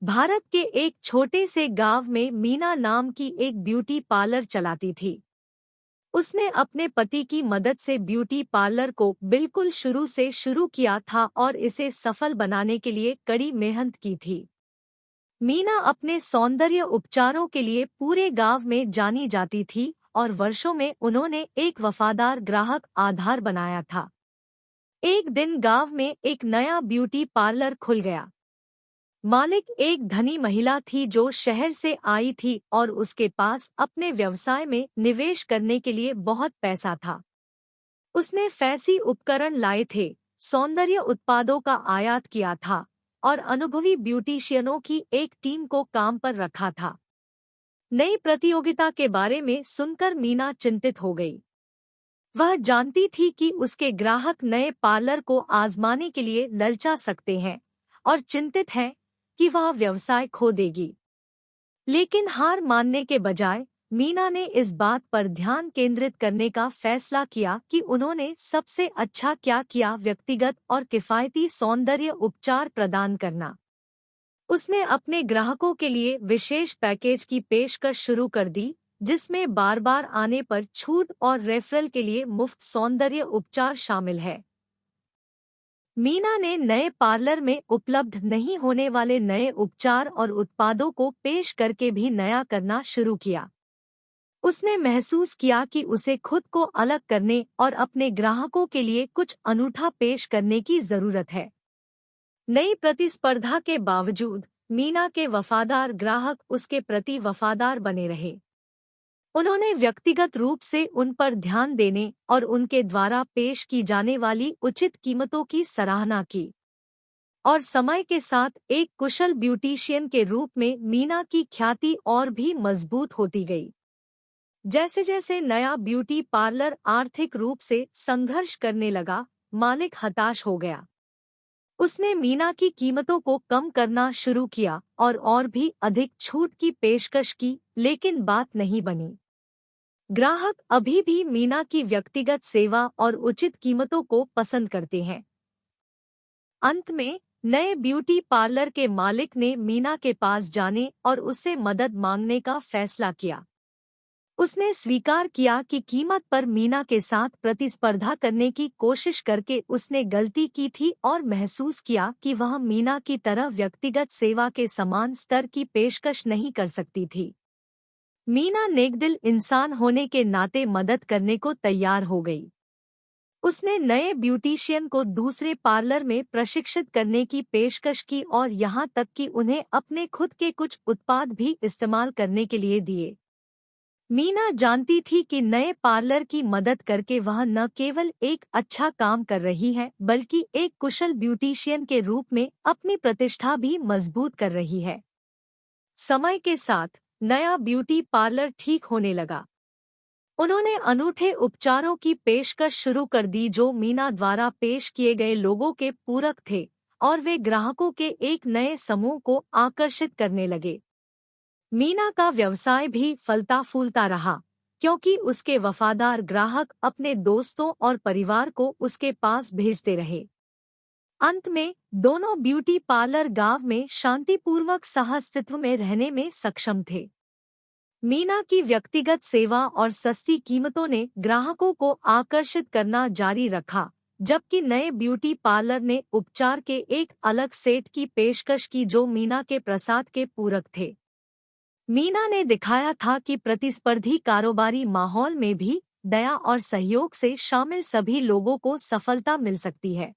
भारत के एक छोटे से गांव में मीना नाम की एक ब्यूटी पार्लर चलाती थी। उसने अपने पति की मदद से ब्यूटी पार्लर को बिल्कुल शुरू से शुरू किया था और इसे सफल बनाने के लिए कड़ी मेहनत की थी। मीना अपने सौंदर्य उपचारों के लिए पूरे गांव में जानी जाती थी और वर्षों में उन्होंने एक वफादार ग्राहक आधार बनाया था। एक दिन गांव में एक नया ब्यूटी पार्लर खुल गया। मालिक एक धनी महिला थी जो शहर से आई थी और उसके पास अपने व्यवसाय में निवेश करने के लिए बहुत पैसा था। उसने फैंसी उपकरण लाए थे, सौंदर्य उत्पादों का आयात किया था और अनुभवी ब्यूटिशियनों की एक टीम को काम पर रखा था। नई प्रतियोगिता के बारे में सुनकर मीना चिंतित हो गई। वह जानती थी कि उसके ग्राहक नए पार्लर को आजमाने के लिए ललचा सकते हैं और चिंतित हैं कि वह व्यवसाय खो देगी। लेकिन हार मानने के बजाय मीना ने इस बात पर ध्यान केंद्रित करने का फैसला किया कि उन्होंने सबसे अच्छा क्या किया, व्यक्तिगत और किफ़ायती सौंदर्य उपचार प्रदान करना। उसने अपने ग्राहकों के लिए विशेष पैकेज की पेशकश शुरू कर दी, जिसमें बार बार आने पर छूट और रेफरल के लिए मुफ्त सौंदर्य उपचार शामिल है। मीना ने नए पार्लर में उपलब्ध नहीं होने वाले नए उपचार और उत्पादों को पेश करके भी नया करना शुरू किया। उसने महसूस किया कि उसे खुद को अलग करने और अपने ग्राहकों के लिए कुछ अनूठा पेश करने की जरूरत है। नई प्रतिस्पर्धा के बावजूद मीना के वफादार ग्राहक उसके प्रति वफादार बने रहे। उन्होंने व्यक्तिगत रूप से उन पर ध्यान देने और उनके द्वारा पेश की जाने वाली उचित कीमतों की सराहना की। और समय के साथ एक कुशल ब्यूटिशियन के रूप में मीना की ख्याति और भी मजबूत होती गई। जैसे जैसे नया ब्यूटी पार्लर आर्थिक रूप से संघर्ष करने लगा, मालिक हताश हो गया। उसने मीना की कीमतों को कम करना शुरू किया और भी अधिक छूट की पेशकश की, लेकिन बात नहीं बनी। ग्राहक अभी भी मीना की व्यक्तिगत सेवा और उचित कीमतों को पसंद करते हैं। अंत में नए ब्यूटी पार्लर के मालिक ने मीना के पास जाने और उससे मदद मांगने का फैसला किया। उसने स्वीकार किया कि कीमत पर मीना के साथ प्रतिस्पर्धा करने की कोशिश करके उसने गलती की थी और महसूस किया कि वह मीना की तरह व्यक्तिगत सेवा के समान स्तर की पेशकश नहीं कर सकती थी। मीना नेकदिल इंसान होने के नाते मदद करने को तैयार हो गई। उसने नए ब्यूटिशियन को दूसरे पार्लर में प्रशिक्षित करने की पेशकश की और यहाँ तक कि उन्हें अपने खुद के कुछ उत्पाद भी इस्तेमाल करने के लिए दिए। मीना जानती थी कि नए पार्लर की मदद करके वह न केवल एक अच्छा काम कर रही है, बल्कि एक कुशल ब्यूटिशियन के रूप में अपनी प्रतिष्ठा भी मजबूत कर रही है। समय के साथ नया ब्यूटी पार्लर ठीक होने लगा। उन्होंने अनूठे उपचारों की पेशकश शुरू कर दी जो मीना द्वारा पेश किए गए लोगों के पूरक थे और वे ग्राहकों के एक नए समूह को आकर्षित करने लगे। मीना का व्यवसाय भी फलता फूलता रहा, क्योंकि उसके वफादार ग्राहक अपने दोस्तों और परिवार को उसके पास भेजते रहे। अंत में दोनों ब्यूटी पार्लर गांव में शांतिपूर्वक सहअस्तित्व में रहने में सक्षम थे। मीना की व्यक्तिगत सेवा और सस्ती कीमतों ने ग्राहकों को आकर्षित करना जारी रखा, जबकि नए ब्यूटी पार्लर ने उपचार के एक अलग सेट की पेशकश की जो मीना के प्रसाद के पूरक थे। मीना ने दिखाया था कि प्रतिस्पर्धी कारोबारी माहौल में भी दया और सहयोग से शामिल सभी लोगों को सफलता मिल सकती है।